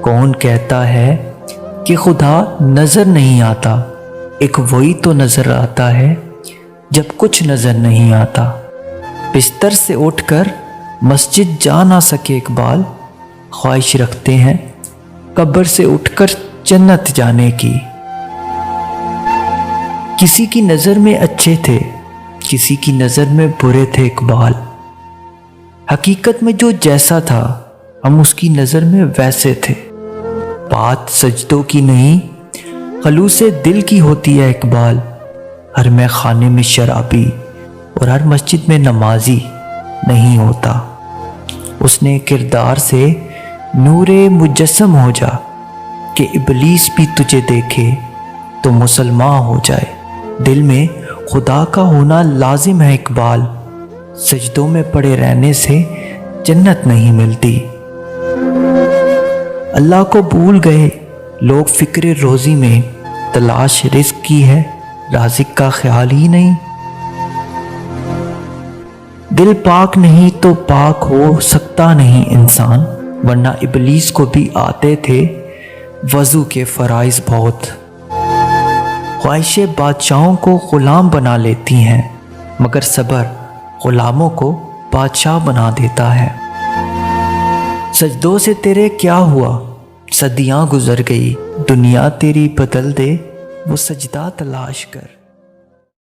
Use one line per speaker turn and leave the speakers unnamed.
کون کہتا ہے کہ خدا نظر نہیں آتا؟ ایک وہی تو نظر آتا ہے جب کچھ نظر نہیں آتا۔ بستر سے اٹھ کر مسجد جا نہ سکے اقبال، خواہش رکھتے ہیں قبر سے اٹھ کر جنت جانے کی۔ کسی کی نظر میں اچھے تھے، کسی کی نظر میں برے تھے اقبال، حقیقت میں جو جیسا تھا ہم اس کی نظر میں ویسے تھے۔ بات سجدوں کی نہیں خلوص دل کی ہوتی ہے اقبال، ہر میں خانے میں شرابی اور ہر مسجد میں نمازی نہیں ہوتا۔ اس نے کردار سے نور مجسم ہو جا کہ ابلیس بھی تجھے دیکھے تو مسلمان ہو جائے۔ دل میں خدا کا ہونا لازم ہے اقبال، سجدوں میں پڑے رہنے سے جنت نہیں ملتی۔ اللہ کو بھول گئے لوگ فکر روزی میں، تلاش رزق کی ہے رازق کا خیال ہی نہیں۔ دل پاک نہیں تو پاک ہو سکتا نہیں انسان، ورنہ ابلیس کو بھی آتے تھے وضو کے فرائض بہت۔ خواہشیں بادشاہوں کو غلام بنا لیتی ہیں، مگر صبر غلاموں کو بادشاہ بنا دیتا ہے۔ سجدوں سے تیرے کیا ہوا، صدیاں گزر گئی، دنیا تیری بدل دے وہ سجدہ تلاش کر۔